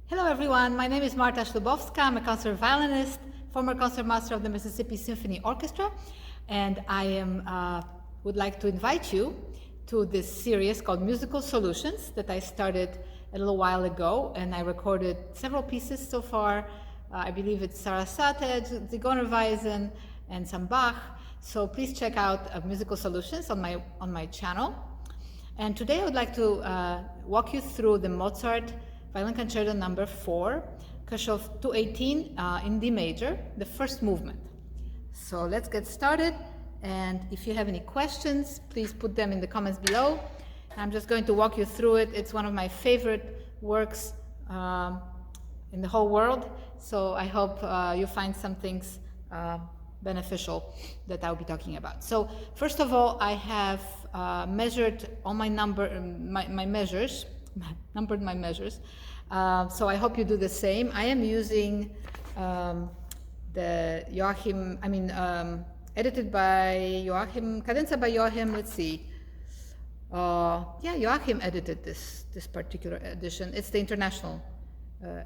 Hello everyone, my name is Marta Szlubowska. I'm a concert violinist, former concertmaster of the Mississippi Symphony Orchestra, and I would like to invite you to this series called Musical Solutions that I started a little while ago, and I recorded several pieces so far. I believe it's Sarasate, Zigeunerweisen, and some Bach. So please check out Musical Solutions on my channel. And today I would like to walk you through the Mozart Violin Concerto number 4, Kirchhoff 218 in D major, the first movement. So let's get started, and if you have any questions, please put them in the comments below. I'm just going to walk you through it. It's one of my favorite works in the whole world, so I hope you find some things beneficial that I'll be talking about. So first of all, I have measured all my measures, numbered my measures. So I hope you do the same. I am using the Joachim, edited by Joachim, Cadenza by Joachim, let's see. Yeah, Joachim edited this particular edition. It's the international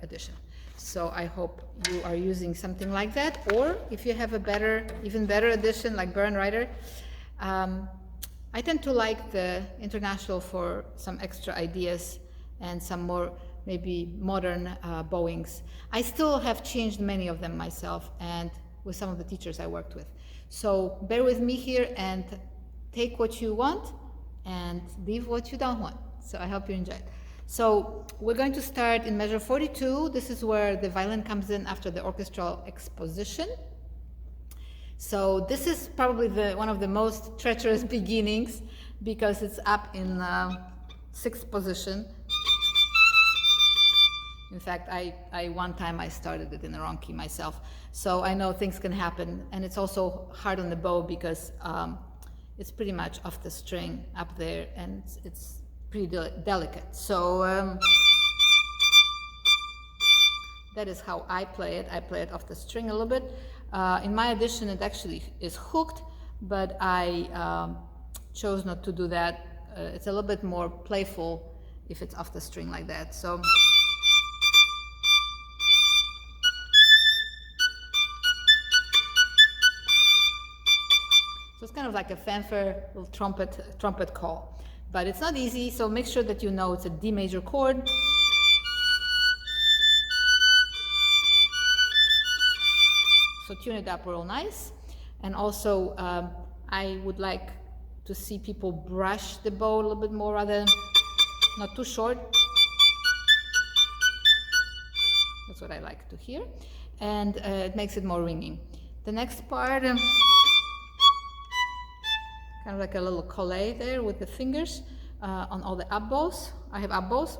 edition. So I hope you are using something like that, or if you have a even better edition like Bernreiter. I tend to like the international for some extra ideas and some more maybe modern bowings. I still have changed many of them myself and with some of the teachers I worked with. So bear with me here and take what you want and leave what you don't want. So I hope you enjoy it. So we're going to start in measure 42. This is where the violin comes in after the orchestral exposition. So this is probably one of the most treacherous beginnings because it's up in 6th position. In fact, one time I started it in the wrong key myself. So I know things can happen, and it's also hard on the bow because it's pretty much off the string up there, and it's pretty delicate. So that is how I play it. I play it off the string a little bit. In my edition, it actually is hooked, but I chose not to do that. It's a little bit more playful if it's off the string like that. So it's kind of like a fanfare, little trumpet call. But it's not easy, so make sure that you know it's a D major chord. So tune it up real nice. And also, I would like to see people brush the bow a little bit more rather than not too short. That's what I like to hear. And it makes it more ringing. The next part, kind of like a little collé there with the fingers on all the up bows. I have up bows.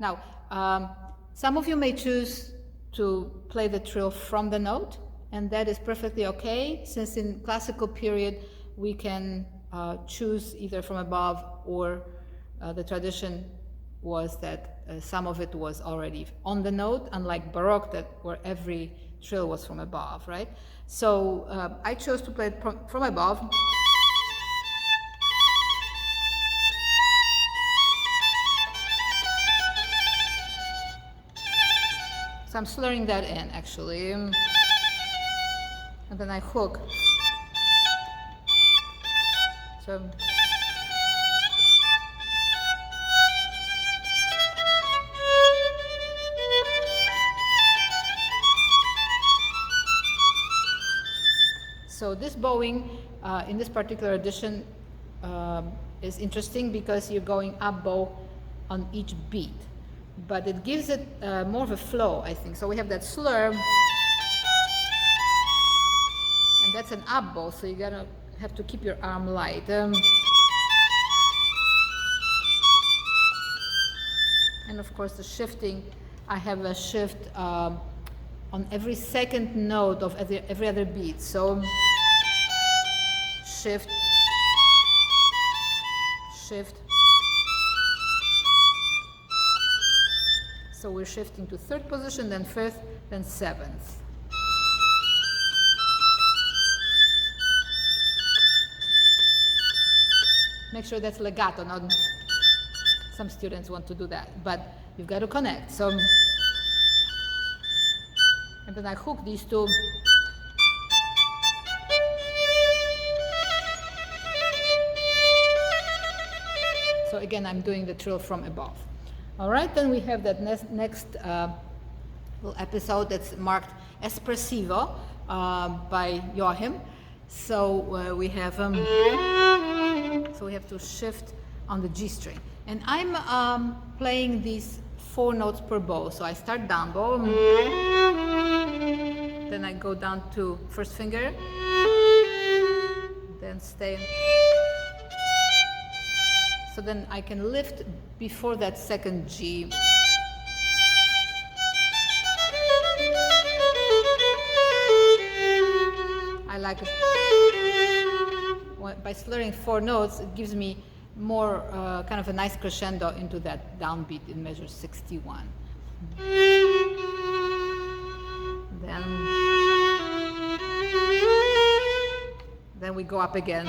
Now, some of you may choose to play the trill from the note, and that is perfectly okay, since in classical period we can choose either from above, or the tradition was that some of it was already on the note, unlike Baroque where every trill was from above, right? So I chose to play it from above. So I'm slurring that in actually, and then I hook. So this bowing in this particular edition is interesting because you're going up bow on each beat, but it gives it more of a flow, I think. So we have that slur, and that's an up bow, so you have to keep your arm light. And of course the shifting, I have a shift on every second note of every other beat. So shift, shift. So we're shifting to 3rd position, then 5th, then 7th. Make sure that's legato, not Some students want to do that, but you've got to connect. So, and then I hook these two. So again, I'm doing the trill from above. All right, then we have that next little episode that's marked Espressivo by Joachim. So we have to shift on the G string, and I'm playing these 4 notes per bow. So I start down bow, then I go down to first finger, then stay. So then I can lift before that second G. I like it. By slurring 4 notes, it gives me more kind of a nice crescendo into that downbeat in measure 61. Then we go up again.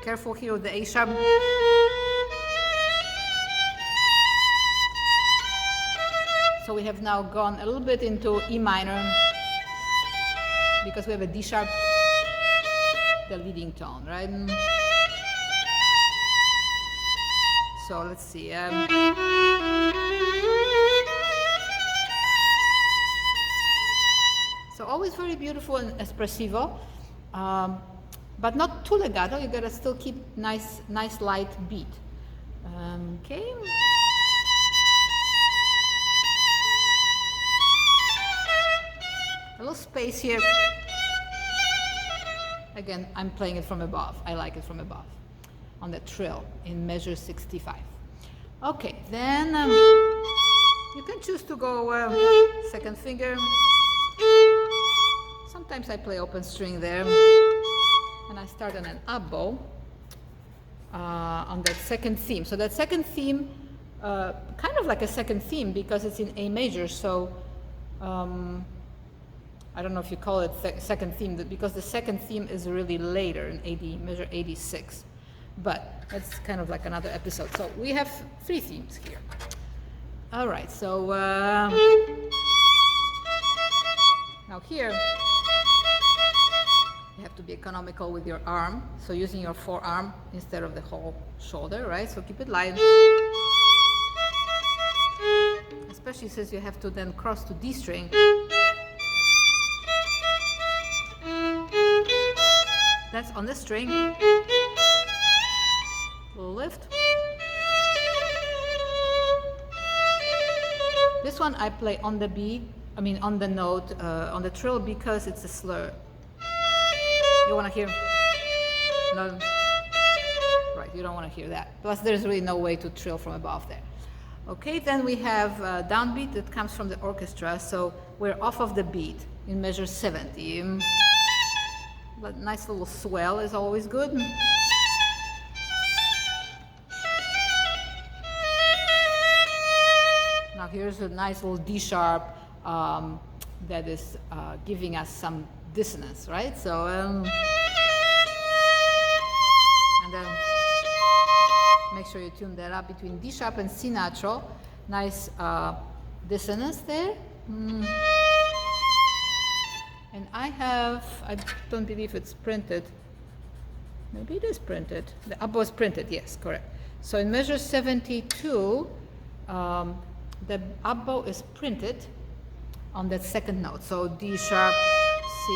Careful here with the A sharp. So we have now gone a little bit into E minor because we have a D sharp, the leading tone, right? So let's see. So always very beautiful and espressivo. But not too legato. You gotta still keep nice light beat. Okay. A little space here. Again, I'm playing it from above. I like it from above on the trill in measure 65. Okay, then you can choose to go second finger. Sometimes I play open string there. And I start on an up bow on that second theme. So that second theme, kind of like a second theme because it's in A major. So I don't know if you call it second theme because the second theme is really later in measure 86. But that's kind of like another episode. So we have 3 themes here. All right. So now here. You have to be economical with your arm, so using your forearm instead of the whole shoulder, right? So keep it light. Especially since you have to then cross to D string. That's on the string. Lift. This one I play on the beat, on the note, on the trill because it's a slur. You want to hear? No. Right, you don't want to hear that. Plus, there's really no way to trill from above there. Okay, then we have downbeat that comes from the orchestra, so we're off of the beat in measure 70. But nice little swell is always good. Now here's a nice little D sharp that is giving us some dissonance, right? So and then make sure you tune that up between D sharp and C natural. Nice dissonance there. And I don't believe it's printed. Maybe it is printed. The up bow is printed, yes, correct. So in measure 72, the up bow is printed on that second note. So D sharp, C,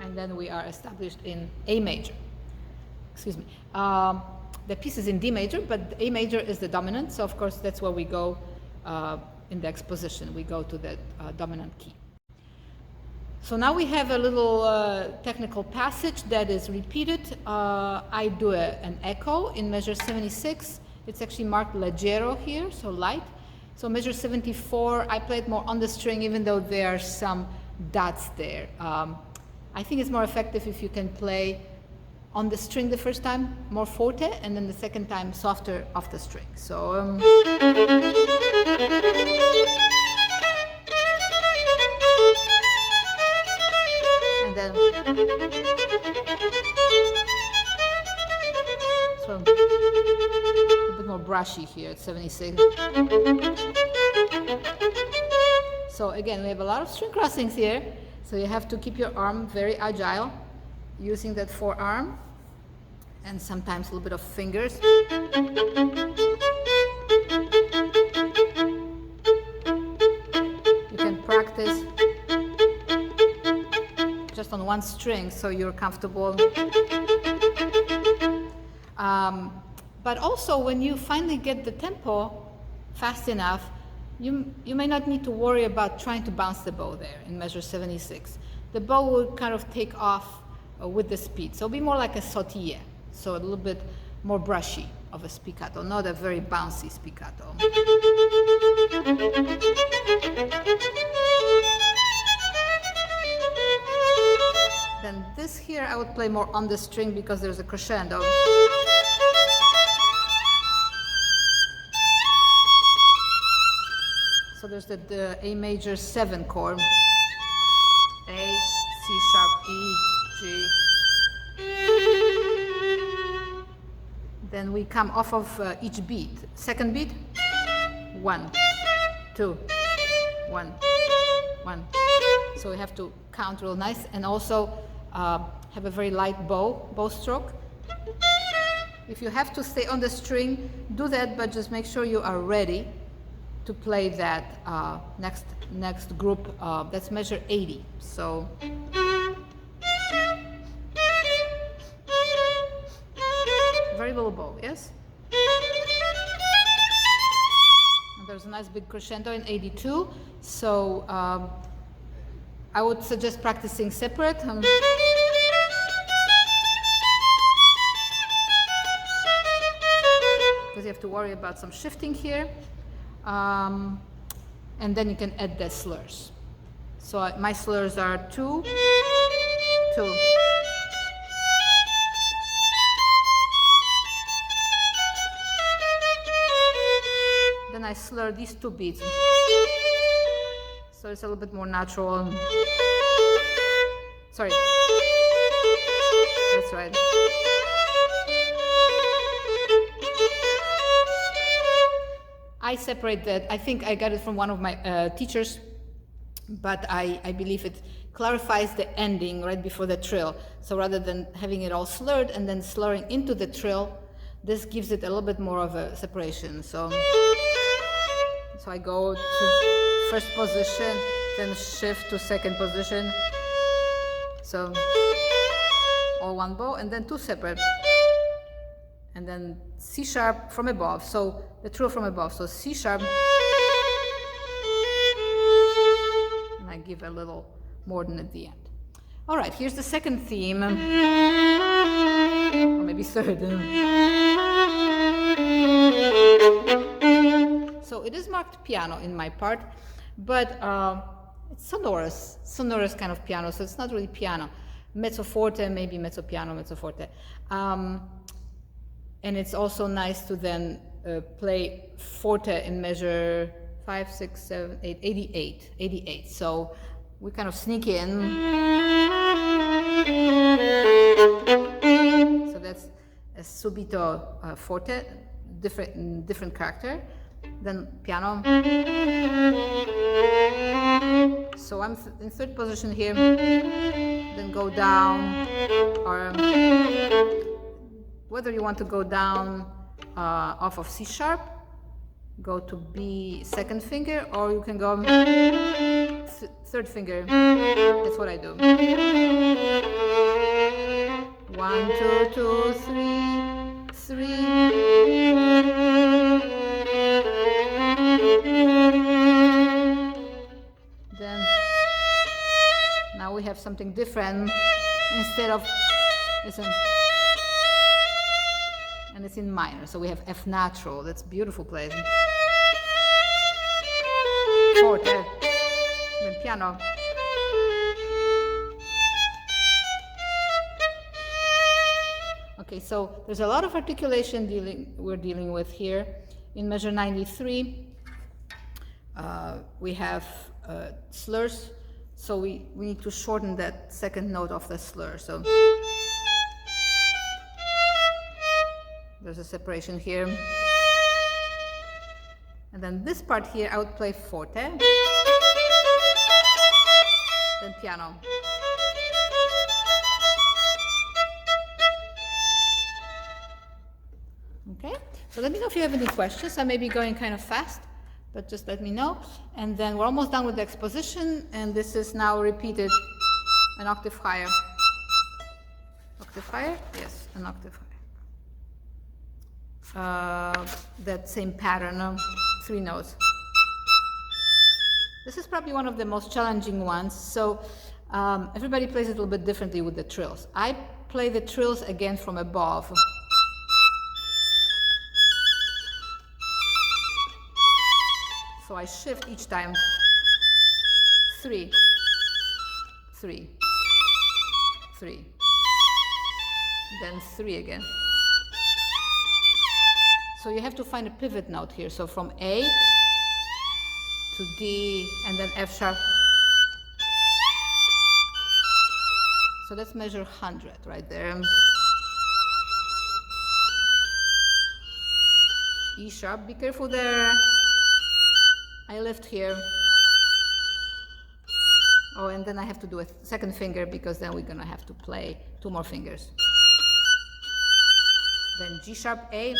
A. And then we are established in A major. Excuse me. The piece is in D major, but A major is the dominant, so of course that's where we go in the exposition. We go to the dominant key. So now we have a little technical passage that is repeated. I do an echo in measure 76. It's actually marked leggero here, so light. So measure 74, I play it more on the string, even though there are some dots there. I think it's more effective if you can play on the string the first time, more forte, and then the second time softer off the string. So and then brushy here at 76. So again, we have a lot of string crossings here, so you have to keep your arm very agile, using that forearm, and sometimes a little bit of fingers. You can practice just on one string so you're comfortable. But also when you finally get the tempo fast enough, you may not need to worry about trying to bounce the bow there in measure 76. The bow will kind of take off with the speed. So it'll be more like a sautille, so a little bit more brushy of a spiccato, not a very bouncy spiccato. Then this here I would play more on the string because there's a crescendo. So there's the A major 7 chord. A, C sharp, E, G. Then we come off of each beat. Second beat, 1, 2, 1, 1. So we have to count real nice, and also have a very light bow stroke. If you have to stay on the string, do that, but just make sure you are ready to play that next group. That's measure 80. So very little bow, yes? And there's a nice big crescendo in 82. So I would suggest practicing separate. Because you have to worry about some shifting here. And then you can add the slurs. So my slurs are 2, 2. Then I slur these 2 beats. So it's a little bit more natural. Sorry. That's right. I separate that. I think I got it from one of my teachers, but I believe it clarifies the ending right before the trill. So rather than having it all slurred and then slurring into the trill, this gives it a little bit more of a separation. So I go to first position, then shift to second position. So all one bow, and then 2 separate. And then C sharp from above, so the trill from above, so C sharp, and I give a little more than at the end. All right, here's the second theme, or maybe third. So it is marked piano in my part, but it's sonorous kind of piano, so it's not really piano. Mezzo forte, maybe mezzo piano, mezzo forte. And it's also nice to then play forte in measure 5, 6, 7, 8, 88. So we kind of sneak in. So that's a subito forte, different character. Then piano. So I'm in third position here. Then go down, or whether you want to go down off of C sharp, go to B second finger, or you can go third finger. That's what I do. 1, 2, 2, 3, 3. Then now we have something different. Instead of, listen. And it's in minor, so we have F natural. That's a beautiful place. Forte, then piano. Okay, so there's a lot of articulation we're dealing with here. In measure 93, we have slurs, so we need to shorten that second note of the slur. So there's a separation here. And then this part here, I would play forte, then piano. Okay, so let me know if you have any questions. I may be going kind of fast, but just let me know. And then we're almost done with the exposition, and this is now repeated an octave higher. Octave higher? Yes, an octave higher. That same pattern of 3 notes. This is probably one of the most challenging ones. So everybody plays it a little bit differently with the trills. I play the trills again from above. So I shift each time. 3, 3, 3, then 3 again. So you have to find a pivot note here. So from A to D and then F sharp. So let's measure 100 right there. E sharp, be careful there. I lift here. Oh, and then I have to do a second finger because then we're gonna have to play 2 more fingers. Then G sharp, A.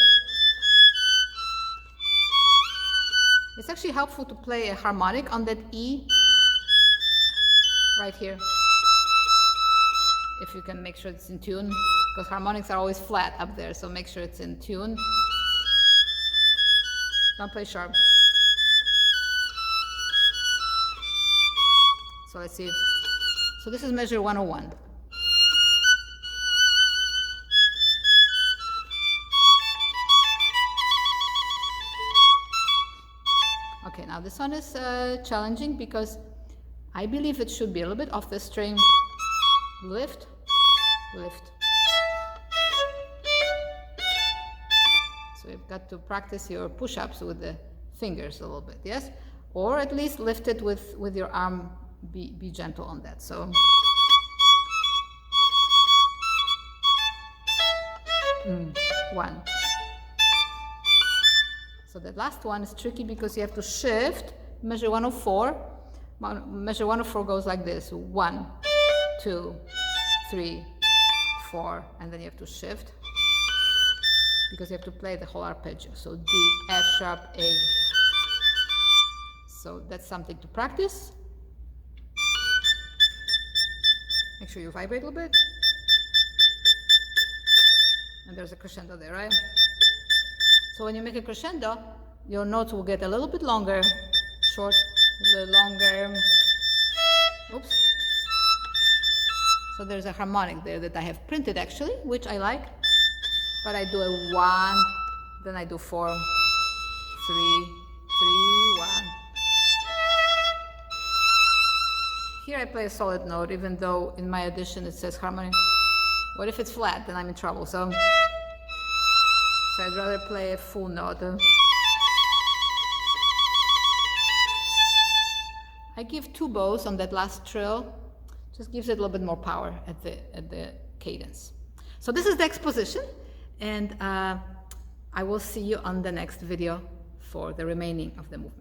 It's actually helpful to play a harmonic on that E right here. If you can make sure it's in tune, because harmonics are always flat up there, so make sure it's in tune. Don't play sharp. So let's see. So this is measure 101. Okay, now this one is challenging because I believe it should be a little bit off the string. Lift, lift. So you've got to practice your push-ups with the fingers a little bit, yes? Or at least lift it with your arm. Be gentle on that. So 1. So the last one is tricky because you have to shift, measure 104. Measure 104 goes like this: 1, 2, 3, 4, and then you have to shift because you have to play the whole arpeggio. So D, F sharp, A. So that's something to practice. Make sure you vibrate a little bit. And there's a crescendo there, right? So when you make a crescendo, your notes will get a little bit longer, short, a little longer. Oops. So there's a harmonic there that I have printed actually, which I like. But I do a 1, then I do 4, 3, 3, 1. Here I play a solid note, even though in my edition it says harmony. What if it's flat? Then I'm in trouble. So I'd rather play a full note. I give 2 bows on that last trill. Just gives it a little bit more power at the cadence. So this is the exposition, and I will see you on the next video for the remaining of the movement.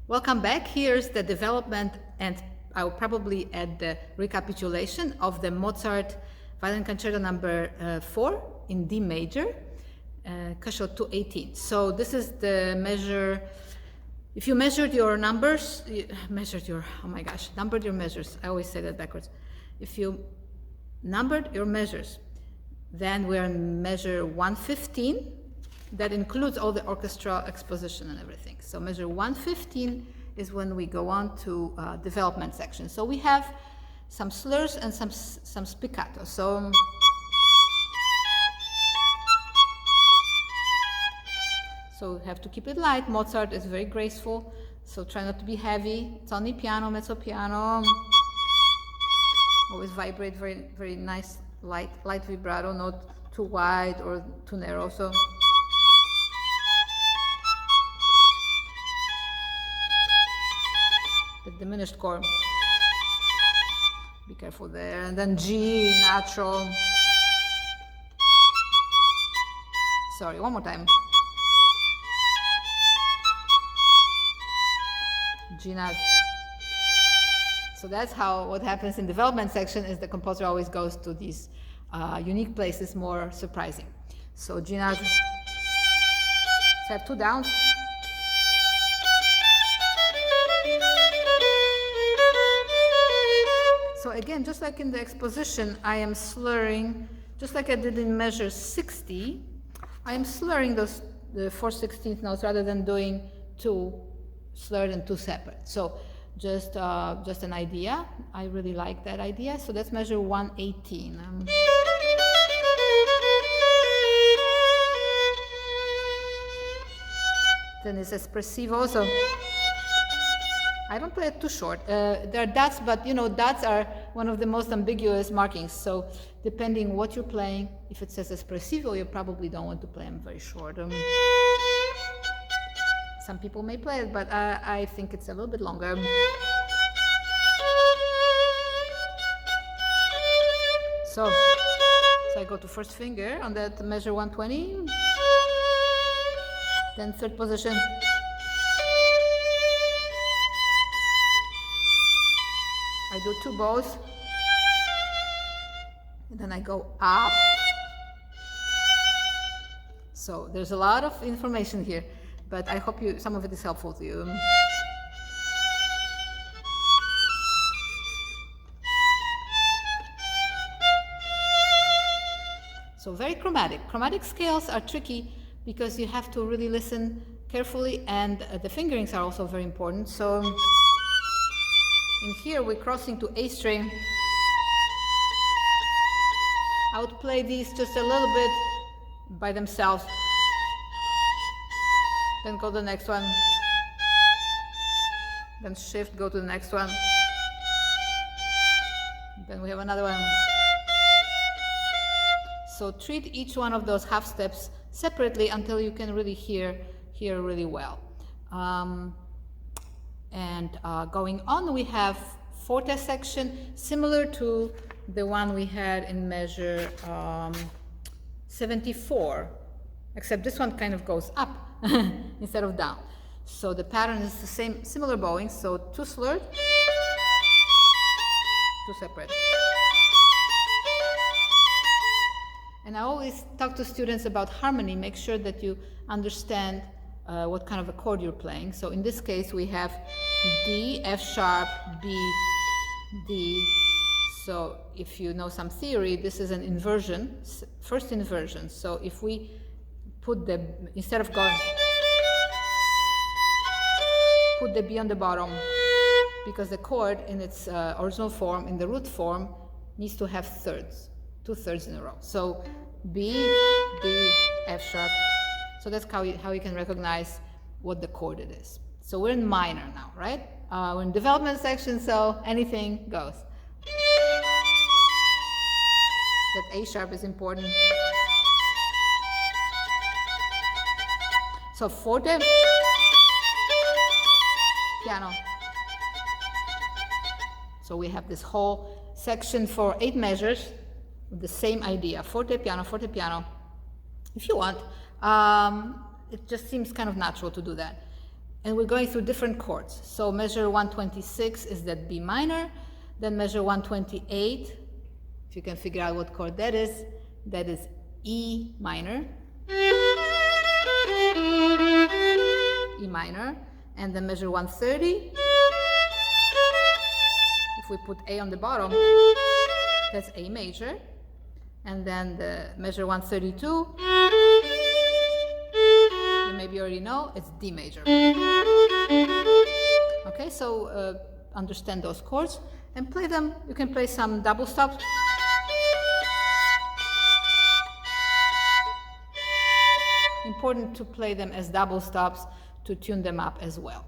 Welcome back. Here's the development, and I will probably add the recapitulation of the Mozart Violin Concerto number 4 in D major, Casual 218. So this is the measure. If you measured your numbers, numbered your measures. I always say that backwards. If you numbered your measures, then we're in measure 115. That includes all the orchestral exposition and everything. So measure 115 is when we go on to development section. So we have some slurs and some spiccato. So we have to keep it light. Mozart is very graceful, so try not to be heavy. It's only piano, mezzo piano. Always vibrate very, very nice, light vibrato, not too wide or too narrow. So the diminished chord. Be careful there. And then G, natural. Sorry, one more time. G natural. So that's how what happens in development section is the composer always goes to these unique places, more surprising. So G natural. So I have two downs. So again, just like in the exposition, I am slurring, just like I did in measure 60, I am slurring the 4/16 notes rather than doing two slurred and two separate. So just an idea. I really like that idea. So let's measure 118. Then it's espressivo. So I don't play it too short. There are dots, but you know, dots are one of the most ambiguous markings. So depending what you're playing, if it says espressivo, you probably don't want to play them very short. Some people may play it, but I think it's a little bit longer. So I go to first finger on that measure 120. Then third position. I do two bows, and then I go up. So there's a lot of information here, but I hope some of it is helpful to you. So very chromatic. Chromatic scales are tricky because you have to really listen carefully, and the fingerings are also very important. So in here we're crossing to A string. I would play these just a little bit by themselves. Then go to the next one. Then shift, go to the next one. Then we have another one. So treat each one of those half steps separately until you can really hear really well. Going on, we have forte section, similar to the one we had in measure 74, except this one kind of goes up instead of down. So the pattern is the same, similar bowing, so two slurred, two separate. And I always talk to students about harmony, make sure that you understand what kind of a chord you're playing. So in this case, we have D, F sharp, B, D. So if you know some theory, this is an inversion, first inversion. So if we put instead of going, put the B on the bottom, because the chord in its original form, in the root form, needs to have thirds, 2/3 in a row. So B, D, F sharp. So that's how you can recognize what the chord it is. So we're in minor now, right? We're in development section, so anything goes. That A sharp is important. So forte, piano. So we have this whole section for 8 measures with the same idea, forte, piano, forte, piano. If you want, it just seems kind of natural to do that. And we're going through different chords. So measure 126 is that B minor, then measure 128, if you can figure out what chord that is E minor, E minor, and then measure 130, if we put A on the bottom, that's A major, and then the measure 132, maybe you already know, it's D major. Okay, so understand those chords and play them. You can play some double stops. Important to play them as double stops to tune them up as well.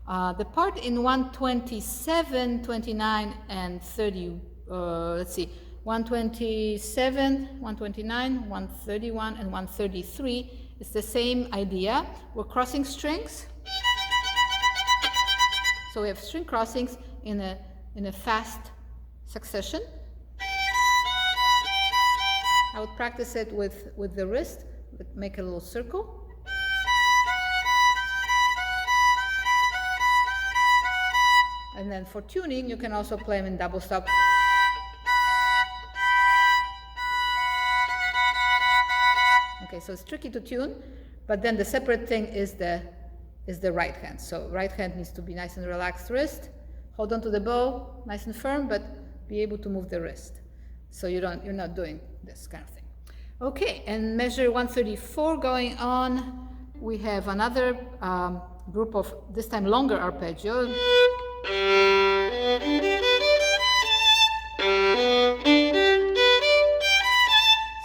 The part in 127, 29, and 30, let's see, 127, 129, 131, and 133. It's the same idea. We're crossing strings. So we have string crossings in a fast succession. I would practice it with the wrist, make a little circle. And then for tuning, you can also play them in double stop. Okay, so it's tricky to tune, but then the separate thing is the right hand. So right hand needs to be nice and relaxed wrist. Hold on to the bow, nice and firm, but be able to move the wrist. So you're not doing this kind of thing. Okay, and measure 134 going on. We have another group of, this time, longer arpeggio.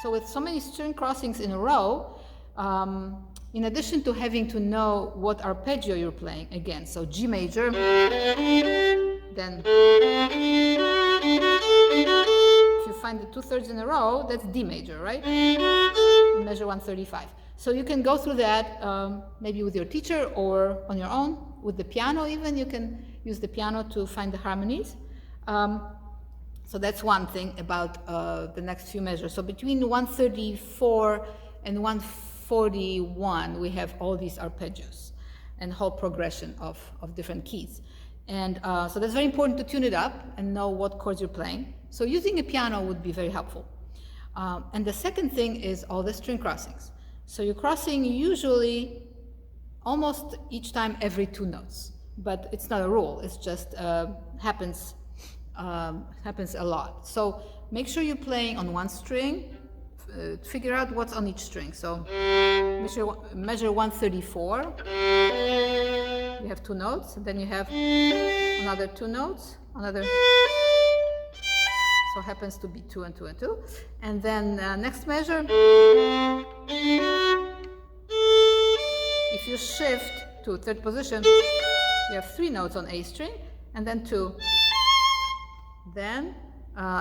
So with so many string crossings in a row, in addition to having to know what arpeggio you're playing, again, so G major, then if you find the 2/3 in a row, that's D major, right? Measure 135. So you can go through that maybe with your teacher or on your own, with the piano even. You can use the piano to find the harmonies. So that's one thing about the next few measures. So between 134 and 141, we have all these arpeggios and whole progression of different keys. And so that's very important to tune it up and know what chords you're playing. So using a piano would be very helpful. And the second thing is all the string crossings. So you're crossing usually almost each time every 2 notes, but it's not a rule. It's just happens a lot. So make sure you're playing on one string. Figure out what's on each string. So measure 134. You have 2 notes, and then you have another 2 notes, another. So happens to be 2 and 2 and 2. And then next measure, if you shift to 3rd position, you have 3 notes on A string, and then 2. Then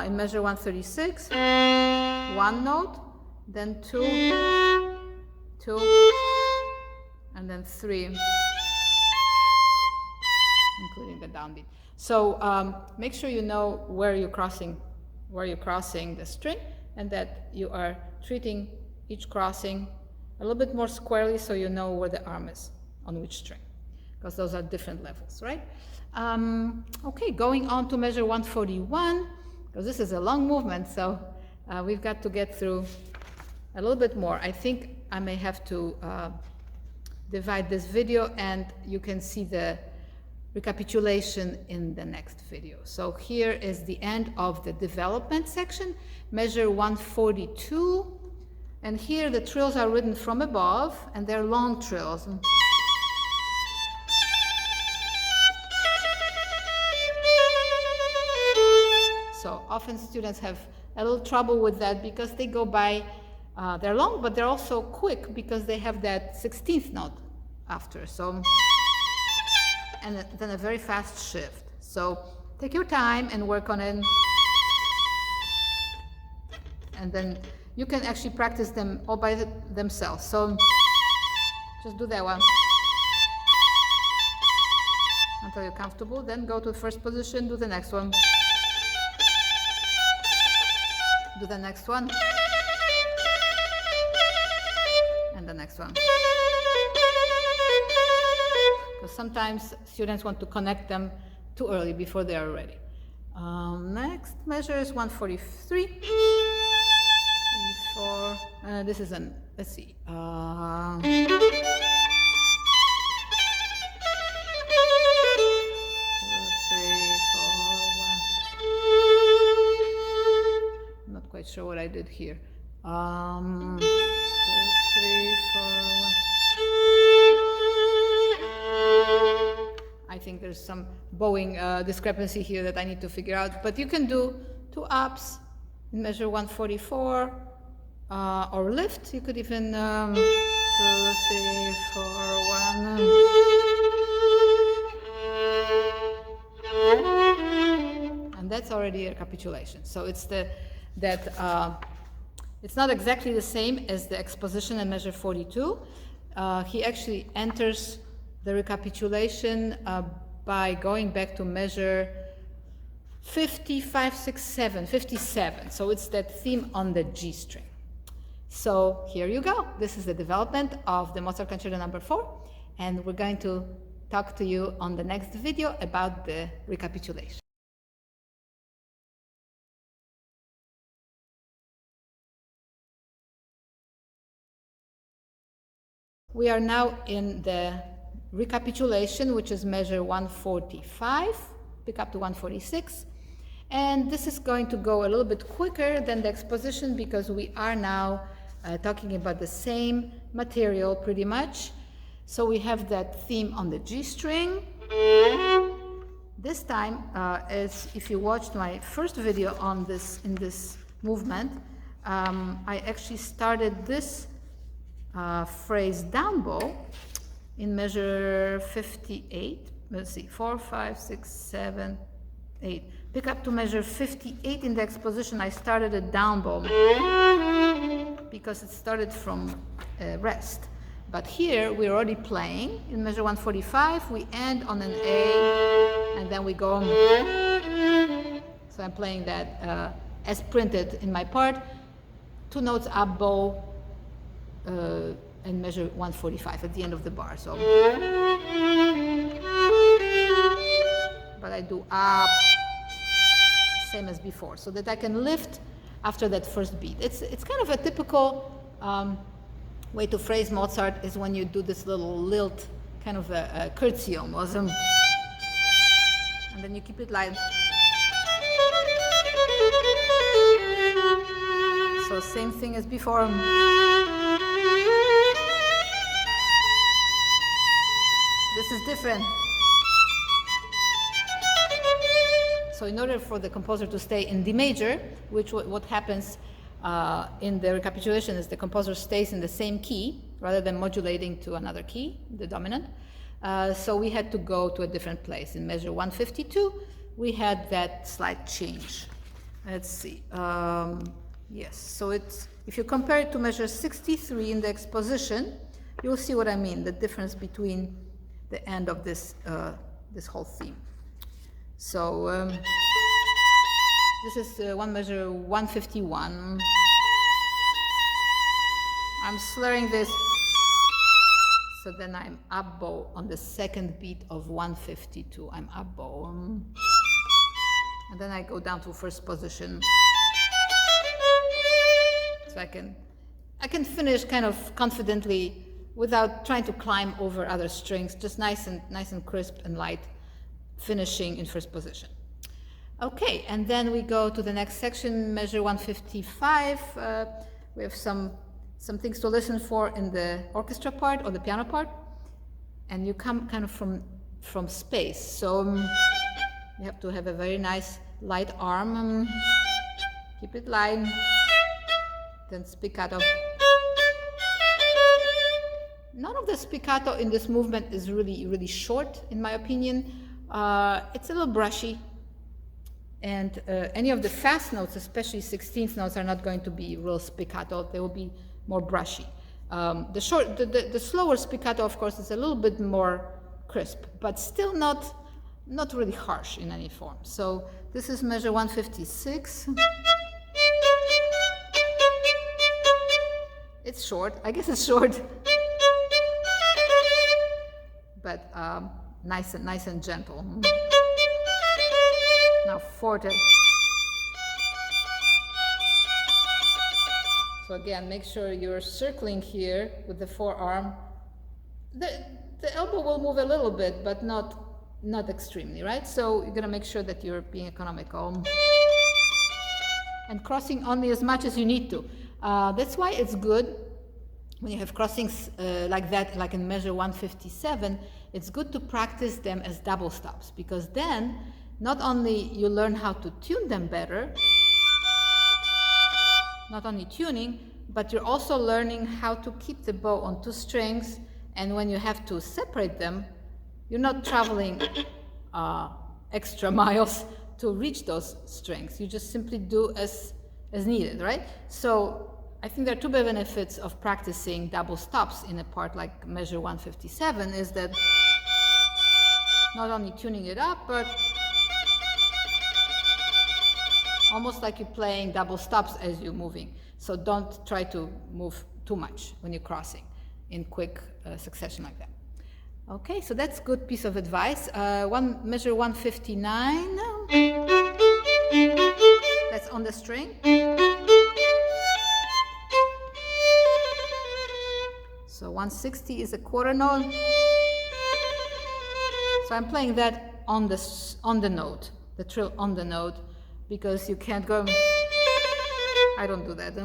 in measure 136, 1 note, then 2, 2, and then 3, including the downbeat. So make sure you know where you're crossing the string, and that you are treating each crossing a little bit more squarely, so you know where the arm is on which string, because those are different levels, right? Okay, going on to measure 141, because this is a long movement, so we've got to get through a little bit more. I think I may have to divide this video, and you can see the recapitulation in the next video. So here is the end of the development section, measure 142, and here the trills are written from above, and they're long trills. So often students have a little trouble with that because they go by, they're long, but they're also quick because they have that 16th note after. So, and then a very fast shift. So take your time and work on it. And then you can actually practice them all by themselves. So just do that one until you're comfortable. Then go to the 1st position, do the next one. Do the next one. And the next one. Because sometimes students want to connect them too early before they are ready. Next measure is 143. 4. This is an, let's see. 2, 3, 4, 1. I'm not quite sure what I did here. 2, 3, 4, 1. I think there's some bowing discrepancy here that I need to figure out. But you can do 2 ups in measure 144, or lift. You could even 2, 3, 4, 1. And that's already a recapitulation. So it's it's not exactly the same as the exposition in measure 42. He actually enters the recapitulation by going back to measure 55, 6, 7, 57. So it's that theme on the G string. So here you go. This is the development of the Mozart Concerto No. 4, and we're going to talk to you on the next video about the recapitulation. We are now in the recapitulation, which is measure 145, pick up to 146. And this is going to go a little bit quicker than the exposition because we are now talking about the same material pretty much. So we have that theme on the G string. This time, as if you watched my first video on this, in this movement, I actually started this phrase down bow in measure 58. Let's see, 4, 5, 6, 7, 8. Pick up to measure 58 in the exposition. I started a down bow because it started from rest. But here we're already playing in measure 145. We end on an A and then we go. So I'm playing that as printed in my part. 2 notes up bow and measure 145 at the end of the bar. So, but I do up, same as before, so that I can lift after that first beat. It's kind of a typical way to phrase Mozart is when you do this little lilt, kind of a curtsy almost, and then you keep it light. So same thing as before. This is different. So in order for the composer to stay in D major, which what happens in the recapitulation is the composer stays in the same key rather than modulating to another key, the dominant. So we had to go to a different place. In measure 152, we had that slight change. Let's see. Yes, so it's, if you compare it to measure 63 in the exposition, you'll see what I mean, the difference between the end of this this whole theme. So this is one measure 151. I'm slurring this, so then I'm up bow on the second beat of 152. I'm up bow, and then I go down to first position. So I can finish kind of confidently without trying to climb over other strings, just nice and crisp and light, finishing in first position. Okay, and then we go to the next section, measure 155. We have some things to listen for in the orchestra part or the piano part, and you come kind of from space. So you have to have a very nice light arm. Keep it light. Then spiccato. None of the spiccato in this movement is really short, in my opinion. It's a little brushy, and any of the fast notes, especially 16th notes, are not going to be real spiccato. They will be more brushy. The slower spiccato, of course, is a little bit more crisp, but still not really harsh in any form. So this is measure 156. It's short. I guess it's short. But nice and gentle. Now forte. So again, make sure you're circling here with the forearm. The elbow will move a little bit, but not extremely, right? So you're gonna make sure that you're being economical and crossing only as much as you need to. That's why it's good when you have crossings like that, like in measure 157, it's good to practice them as double stops, because then not only you learn how to tune them better, not only tuning, but you're also learning how to keep the bow on 2 strings, and when you have to separate them, you're not traveling extra miles to reach those strings. You just simply do as needed, right? So I think there are 2 benefits of practicing double stops in a part like measure 157 is that not only tuning it up, but almost like you're playing double stops as you're moving. So don't try to move too much when you're crossing in quick succession like that. Okay, so that's good piece of advice. Measure 159. That's on the string. So 160 is a quarter note. So I'm playing that on the note, the trill on the note, because you can't go. I don't do that.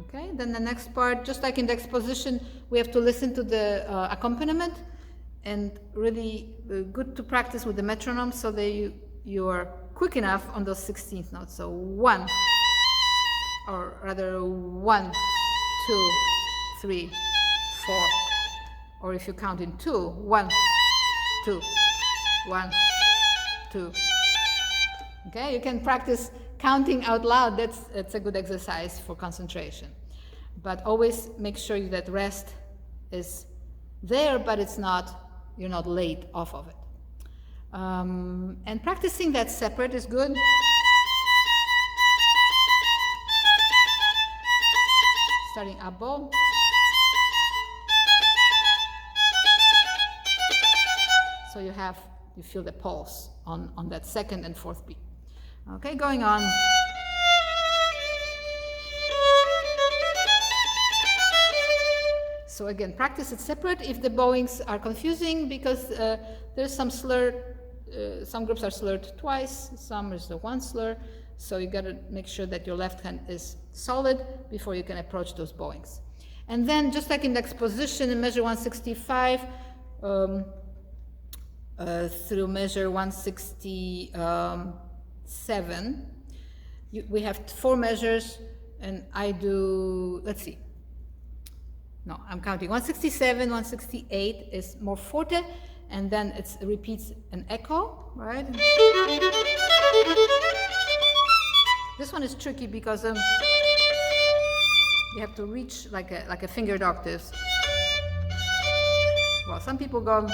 Okay, then the next part, just like in the exposition, we have to listen to the accompaniment, and really good to practice with the metronome so that you are quick enough on those 16th notes. So 1, or rather 1, 2, 3, 4, or if you count in 2, 1, 2, 1, 2. Okay, you can practice counting out loud. It's a good exercise for concentration. But always make sure that rest is there, but you're not late off of it. And practicing that separate is good. Starting up bow. So you feel the pulse on that second and fourth beat. Okay, going on. So again, practice it separate if the bowings are confusing, because there's some slur. Some groups are slurred twice, some is the one slur. So you got to make sure that your left hand is solid before you can approach those bowings. And then, just like in the exposition, in measure 165 through measure 167, we have 4 measures, and I do, let's see. No, I'm counting. 167, 168 is more forte, and then it repeats an echo, right? This one is tricky because you have to reach like a fingered octaves. Well, some people go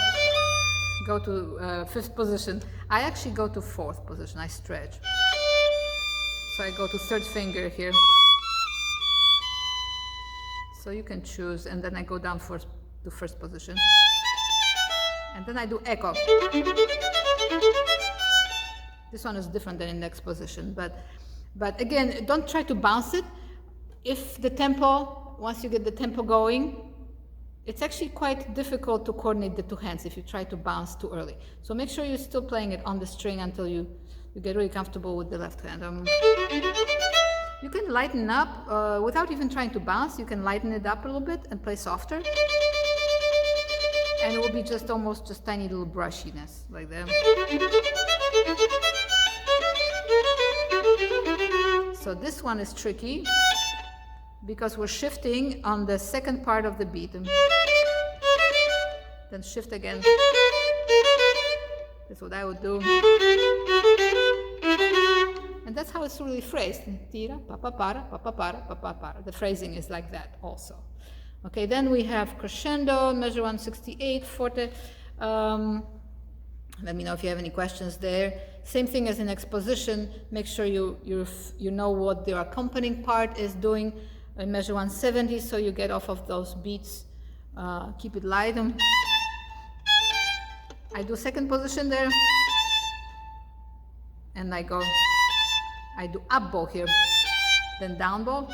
to 5th position. I actually go to 4th position. I stretch. So I go to 3rd finger here. So you can choose, and then I go down to 1st position. And then I do echo. This one is different than in the exposition, but again, don't try to bounce it. If the tempo, once you get the tempo going, it's actually quite difficult to coordinate the 2 hands if you try to bounce too early. So make sure you're still playing it on the string until you get really comfortable with the left hand. You can lighten up without even trying to bounce. You can lighten it up a little bit and play softer. And it will be almost just tiny little brushiness like that. So this one is tricky because we're shifting on the second part of the beat. Then shift again. That's what I would do. And that's how it's really phrased. Tira, pa pa para, pa pa para, pa pa para. The phrasing is like that also. Okay, then we have crescendo, measure 168, forte. Let me know if you have any questions there. Same thing as in exposition. Make sure you know what the accompanying part is doing in measure 170, so you get off of those beats. Keep it light. I do 2nd position there, and I do up bow here, then down bow,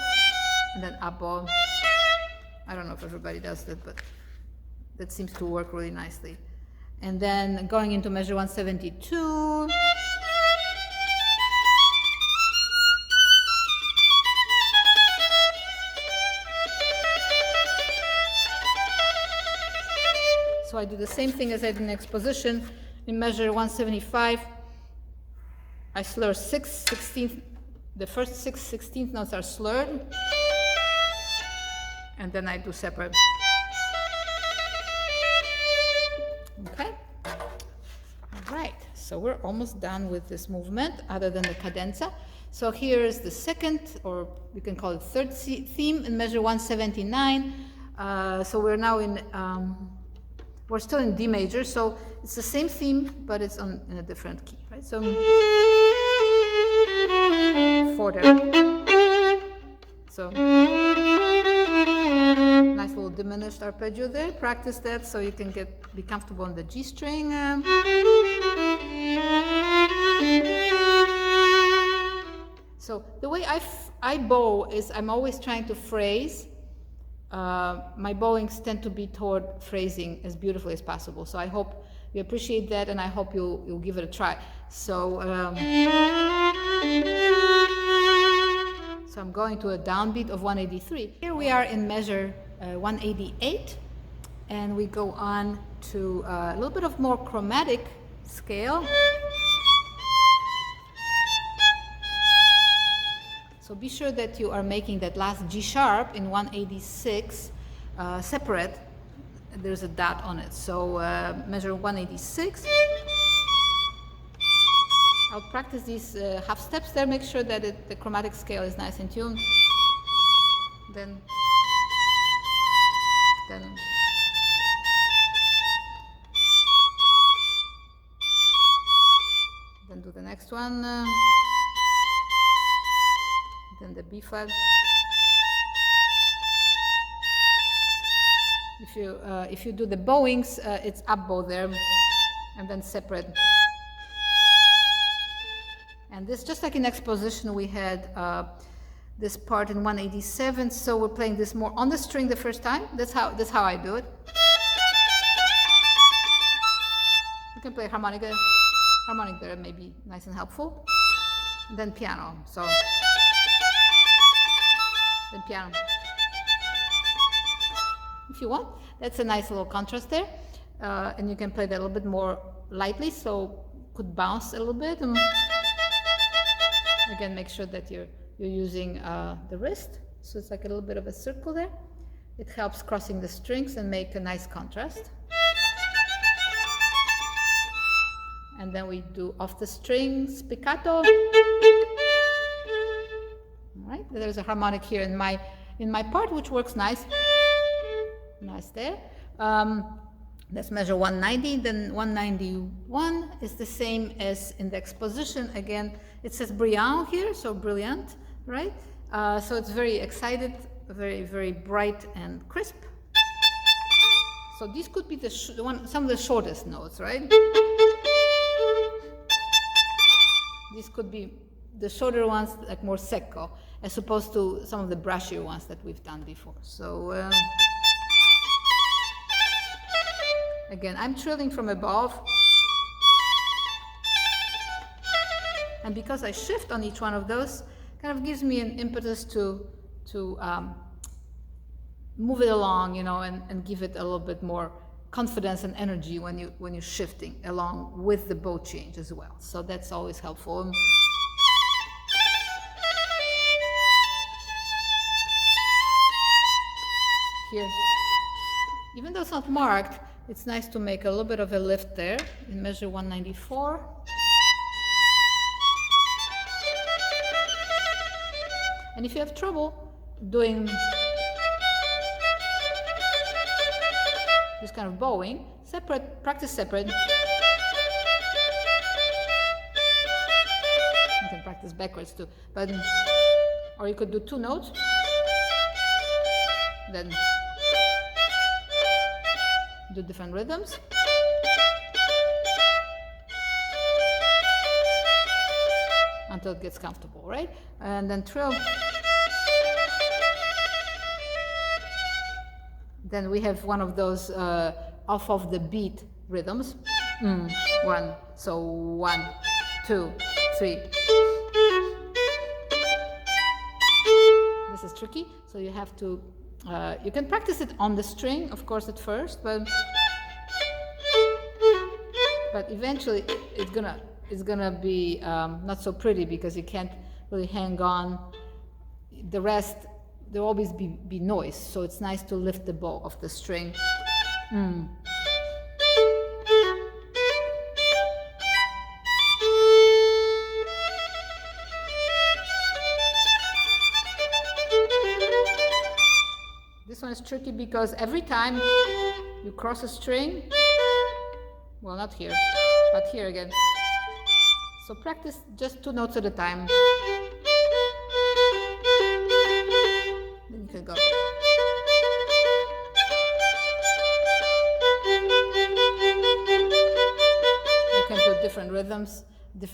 and then up bow. I don't know if everybody does that, but that seems to work really nicely. And then going into measure 172. So I do the same thing as I did in exposition. In measure 175, I slur 6/16. The first 6/16 notes are slurred. And then I do separate. Okay. All right. So we're almost done with this movement, other than the cadenza. So here is the 2nd, or we can call it 3rd theme in measure 179. So we're now we're still in D major. So it's the same theme, but it's in a different key, right? So. just arpeggio there. Practice that so you can be comfortable on the G string. So the way I bow is I'm always trying to phrase. My bowings tend to be toward phrasing as beautifully as possible. So I hope you appreciate that, and I hope you'll give it a try. So, so I'm going to a downbeat of 183. Here we are in measure 188, and we go on to a little bit of more chromatic scale. So be sure that you are making that last G sharp in 186 separate. There's a dot on it. So measure 186. I'll practice these half steps there. Make sure that the chromatic scale is nice and tuned. Then do the next one. Then the B flat. If you do the bowings, it's up bow there, and then separate. And this, just like in Exposition, we had this part in 187. So we're playing this more on the string the first time. That's how I do it. You can play harmonic there, maybe nice and helpful. And then piano. So then piano. If you want, that's a nice little contrast there, and you can play that a little bit more lightly, so could bounce a little bit. And again, make sure that you're using the wrist, so it's like a little bit of a circle there. It helps crossing the strings and make a nice contrast. And then we do off the strings spiccato. All right, there's a harmonic here in my part, which works nice. Nice there. Let's measure 190. Then 191 is the same as in the Exposition. Again, it says brillant here, so brilliant, right? So it's very excited, very, very bright and crisp. So these could be some of the shortest notes, right? These could be the shorter ones, like more secco, as opposed to some of the brushier ones that we've done before. So again, I'm trilling from above, and because I shift on each one of those, kind of gives me an impetus to move it along, you know, and give it a little bit more confidence and energy when you're shifting along with the bow change as well. So that's always helpful. Here, even though it's not marked, it's nice to make a little bit of a lift there in measure 194. And if you have trouble doing this kind of bowing, practice separate. You can practice backwards too, or you could do two notes, then do different rhythms. Until it gets comfortable, right? And then trill. Then we have one of those off of the beat rhythms. One, so 1, 2, 3. This is tricky, so you have to, you can practice it on the string, of course, at first, but eventually it's gonna be not so pretty because you can't really hang on. The rest, there'll always be noise, so it's nice to lift the bow of the string. This one is tricky because every time you cross a string, well, not here, but here again. So practice just 2 notes at a time. Then you can go.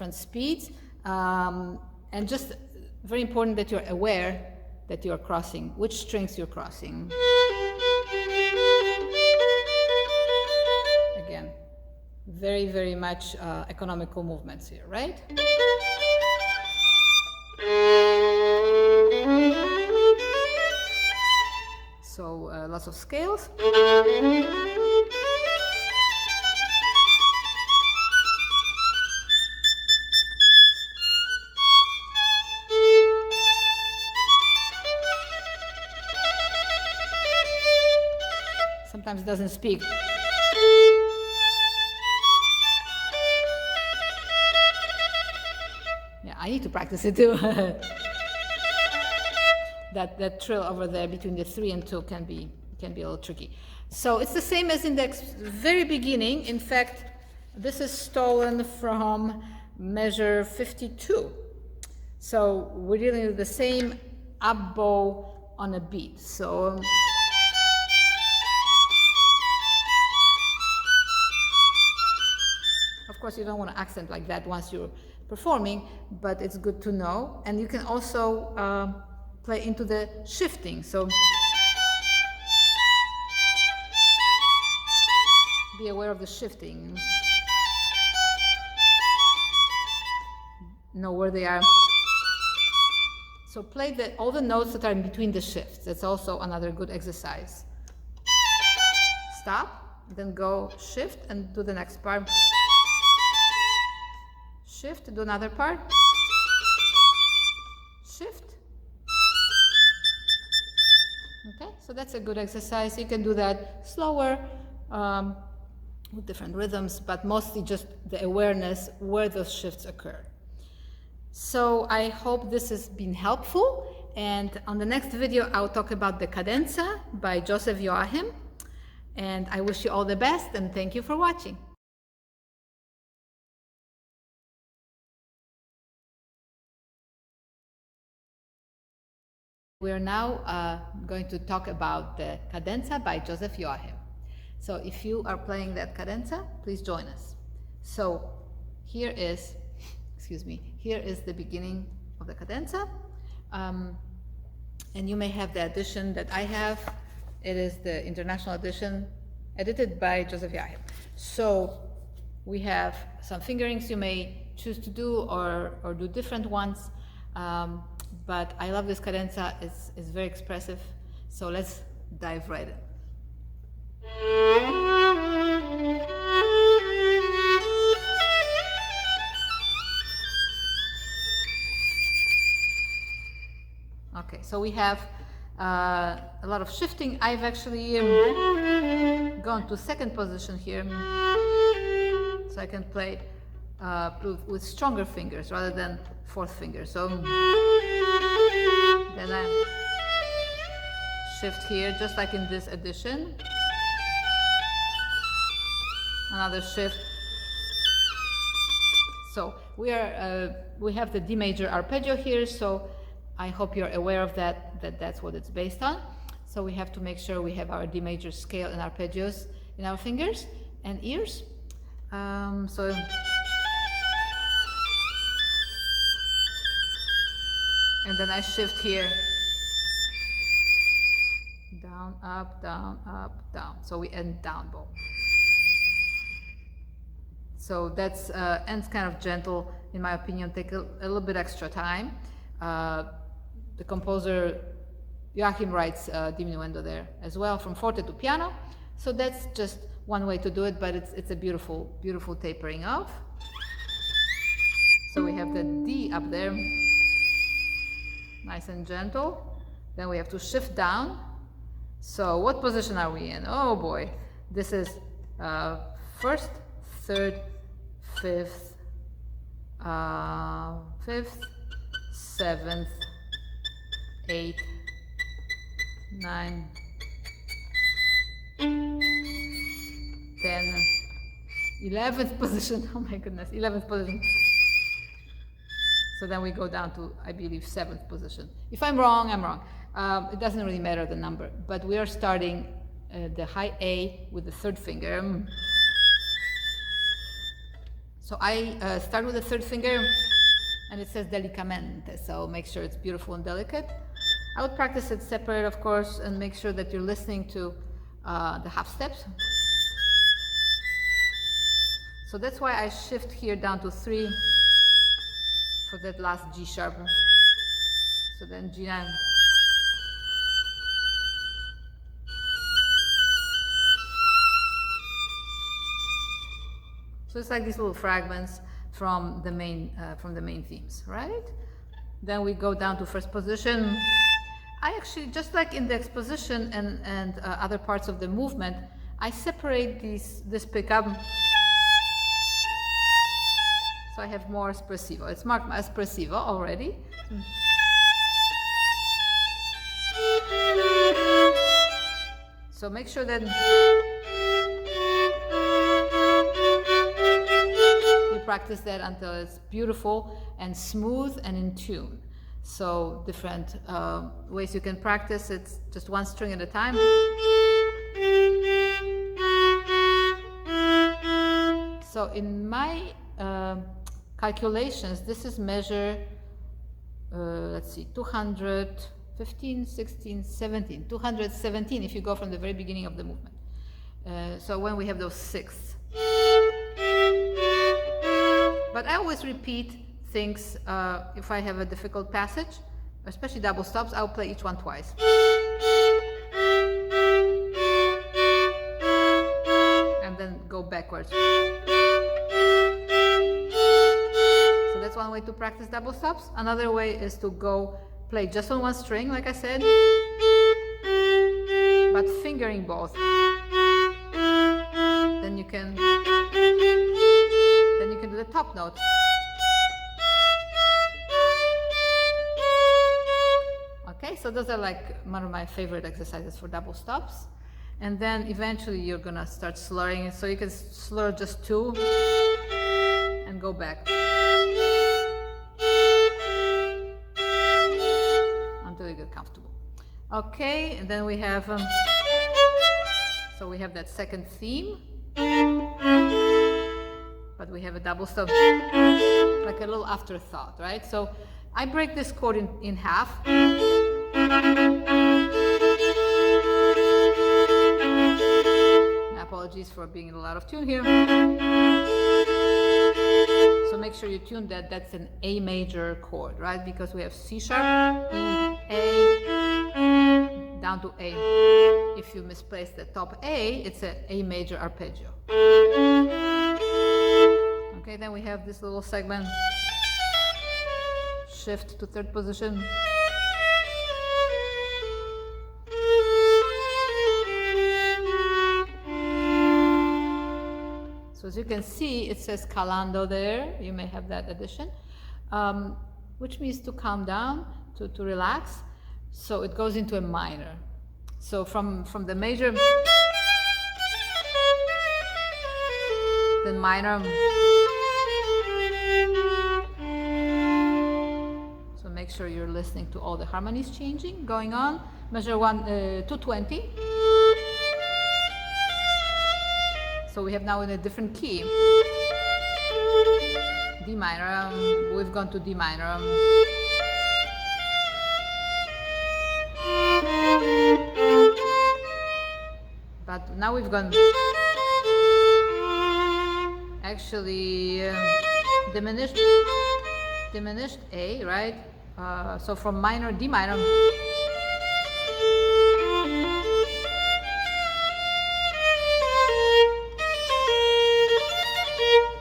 different speeds. And just very important that you're aware that you're crossing, which strings you're crossing. Again, very, very much economical movements here, right? So lots of scales. Sometimes it doesn't speak. Yeah, I need to practice it too. that trill over there between the 3 and 2 can be a little tricky. So it's the same as in the very beginning. In fact, this is stolen from measure 52. So we're dealing with the same up bow on a beat. So of course, you don't want to accent like that once you're performing, but it's good to know. And you can also play into the shifting. So be aware of the shifting. Know where they are. So play all the notes that are in between the shifts. That's also another good exercise. Stop, then go shift and do the next part. Shift, do another part. Shift. Okay, so that's a good exercise. You can do that slower with different rhythms, but mostly just the awareness where those shifts occur. So I hope this has been helpful. And on the next video, I'll talk about the Cadenza by Joachim. And I wish you all the best and thank you for watching. We are now going to talk about the Cadenza by Joachim. So if you are playing that Cadenza, please join us. So here is the beginning of the Cadenza. And you may have the edition that I have. It is the international edition edited by Joachim. So we have some fingerings you may choose to do or do different ones. But I love this cadenza, it's very expressive. So let's dive right in. Okay, so we have a lot of shifting. I've actually gone to second position here, so I can play with stronger fingers rather than fourth finger. So then I shift here, just like in this edition. Another shift. So we have the D major arpeggio here. So I hope you're aware of that's what it's based on. So we have to make sure we have our D major scale and arpeggios in our fingers and ears. So and then I shift here, down, up, down, up, down. So we end down bow. So that's ends kind of gentle, in my opinion. Take a little bit extra time. The composer Joachim writes diminuendo there as well, from forte to piano. So that's just one way to do it, but it's a beautiful, beautiful tapering off. So we have the D up there, nice and gentle. Then we have to shift down. So what position are we in? Oh boy, this is first, third, fifth, seventh, 8, 9, 10, 11th position. Oh my goodness, 11th position. So then we go down to, I believe, 7th position. If I'm wrong, I'm wrong. It doesn't really matter the number, but we are starting the high A with the third finger. So I start with the third finger, and it says delicamente, so make sure it's beautiful and delicate. I would practice it separate, of course, and make sure that you're listening to the half steps. So that's why I shift here down to 3 for that last G sharp. So then G9. So it's like these little fragments from the main themes, right? Then we go down to first position. I actually, just like in the exposition and other parts of the movement, I separate this pickup. So I have more espressivo. It's marked espressivo already. So make sure that you practice that until it's beautiful and smooth and in tune. So different ways you can practice. It's just one string at a time. So in my calculations, this is measure, let's see, 215, 16, 17, 217 if you go from the very beginning of the movement. So when we have those sixths. But I always repeat things if I have a difficult passage, especially double stops, I'll play each one twice. And then go backwards. So that's one way to practice double stops. Another way is to go play just on one string, like I said, but fingering both. Then you can do the top note. Okay, so those are like one of my favorite exercises for double stops. And then eventually you're gonna start slurring it, so you can slur just 2 and go back until you get comfortable. Okay, and then we have so we have that second theme, but we have a double stop, like a little afterthought, right? So I break this chord in half. Apologies for being a lot of tune here. So make sure you tune that. That's an A major chord, right? Because we have C sharp, E, A, down to A. If you misplace the top A, it's an A major arpeggio. Okay, then we have this little segment. Shift to third position. So as you can see, it says calando there. You may have that addition, which means to calm down, to relax. So it goes into a minor. So from the major, then minor. So make sure you're listening to all the harmonies changing, going on. Measure 220. So we have now in a different key. D minor, we've gone to D minor. But now we've gone actually diminished A, right? So from minor, D minor.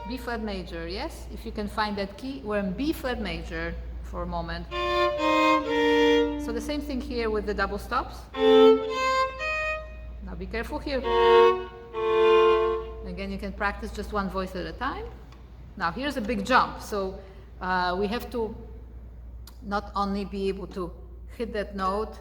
B flat major, yes? If you can find that key, we're in B flat major for a moment. So the same thing here with the double stops. Now be careful here. Again, you can practice just one voice at a time. Now here's a big jump. So we have to not only be able to hit that note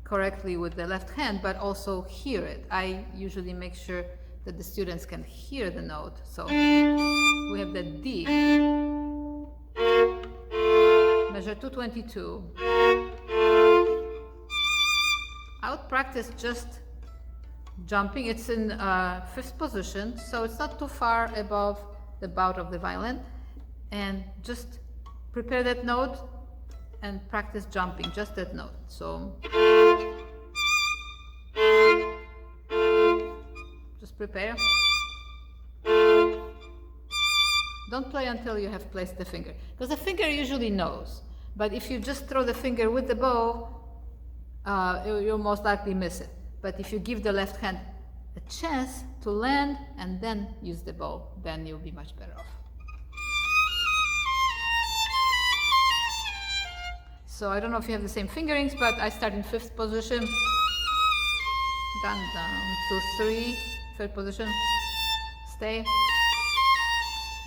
correctly with the left hand, but also hear it. I usually make sure that the students can hear the note. So we have the D. Measure 222. I would practice just jumping. It's in fifth position, so it's not too far above the bout of the violin, and just prepare that note and practice jumping just that note. So just prepare. Don't play until you have placed the finger, because the finger usually knows. But if you just throw the finger with the bow, you'll most likely miss it. But if you give the left hand a chance to land and then use the bow, then you'll be much better off. So I don't know if you have the same fingerings, but I start in 5th position. Down, 2, 3, 3rd position. Stay.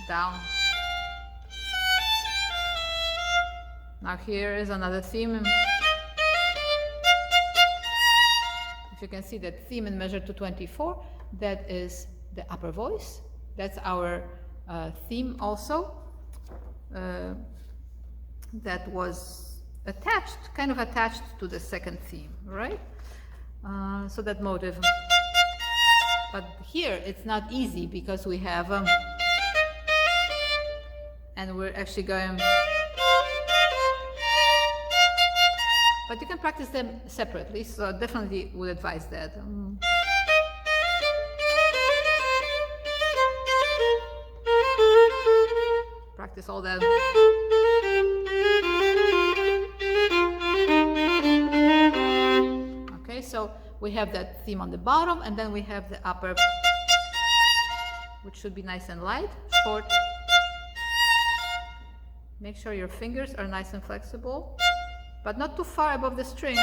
Down. Now here is another theme. If you can see that theme in measure 224, that is the upper voice. That's our theme also. That was kind of attached to the 2nd theme, right? So that motive. But here it's not easy because we have, and we're actually going, but you can practice them separately, so definitely would advise that. Practice all that. Okay, so we have that theme on the bottom, and then we have the upper, which should be nice and light, short. Make sure your fingers are nice and flexible, but not too far above the string.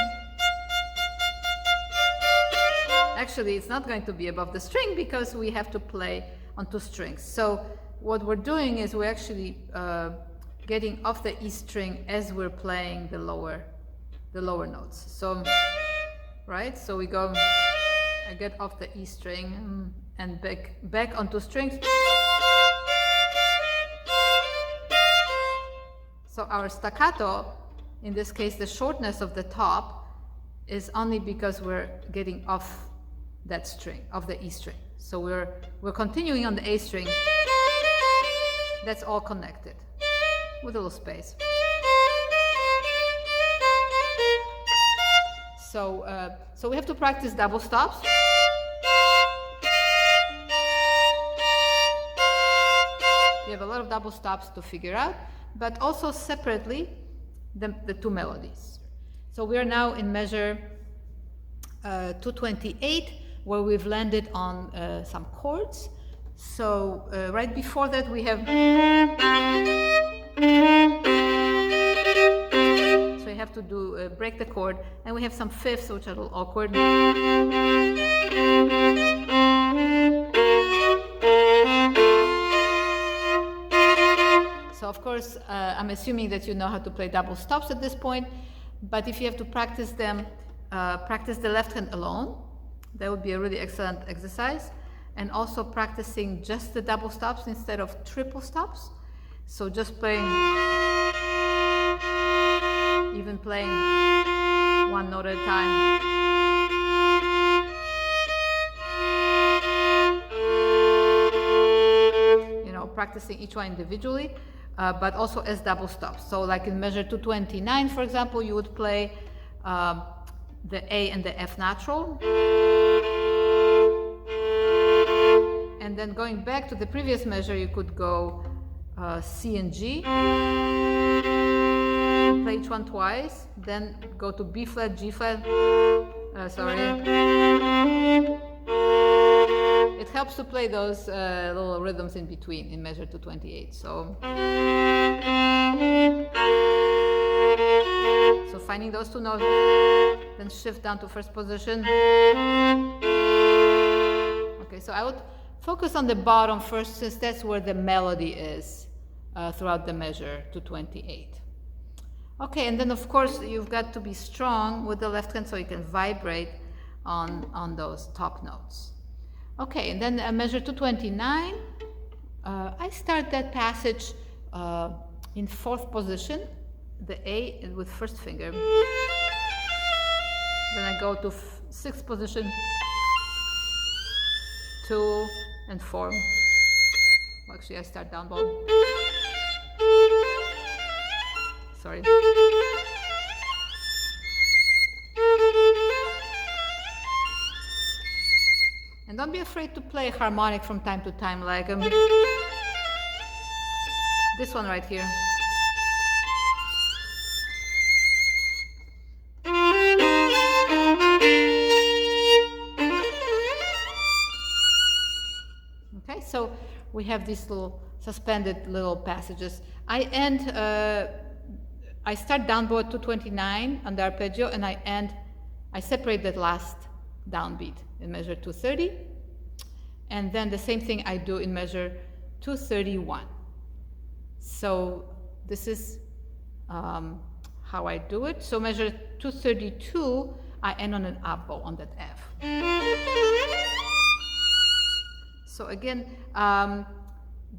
Actually, it's not going to be above the string because we have to play on 2 strings. So what we're doing is we're actually getting off the E string as we're playing the lower notes. So, right? So we go, I get off the E string and back onto strings. So our staccato, in this case, the shortness of the top, is only because we're getting off that string, of the E string. So we're continuing on the A string. That's all connected with a little space. So we have to practice double stops. You have a lot of double stops to figure out, but also separately the 2 melodies. So we are now in measure 228, where we've landed on some chords. So right before that we have, so you have to do break the chord, and we have some fifths which are a little awkward. So of course I'm assuming that you know how to play double stops at this point, but if you have to practice them, practice the left hand alone. That would be a really excellent exercise. And also practicing just the double stops instead of triple stops. So just playing, even playing 1 note at a time. You know, practicing each one individually, but also as double stops. So like in measure 229, for example, you would play the A and the F natural. And then going back to the previous measure, you could go C and G, play each one twice, then go to B flat, G flat, It helps to play those little rhythms in between in measure 228. So finding those 2 notes, then shift down to 1st position. Okay, so I would focus on the bottom first, since that's where the melody is throughout the measure 228. Okay, and then of course you've got to be strong with the left hand so you can vibrate on those top notes. Okay, and then measure 229, I start that passage in 4th position, the A with 1st finger. Then I go to 6th position, 2 and 4. actually I start down bow. Sorry. And don't be afraid to play harmonic from time to time, like this one right here. Okay, so we have these little suspended little passages. I start down bow at 229 on the arpeggio, and I separate that last downbeat in measure 230, and then the same thing I do in measure 231. So this is how I do it. So measure 232, I end on an up bow on that F. So again,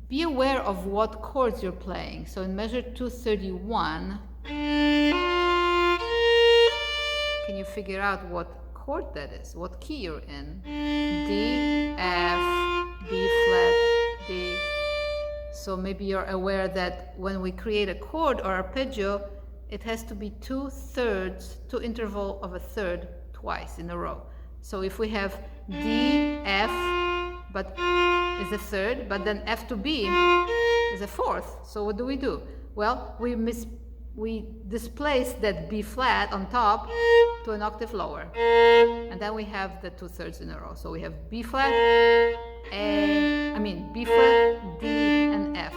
be aware of what chords you're playing. So in measure 231, can you figure out what chord that is, what key you're in? D, F, B flat, D. So maybe you're aware that when we create a chord or arpeggio, it has to be 2/3, 2 interval of a third twice in a row. So if we have D, F, but is a third, but then F to B is a fourth. So what do? Well, we displace that B flat on top to an octave lower, and then we have the 2/3 in a row. So we have B flat, B flat, D, and F.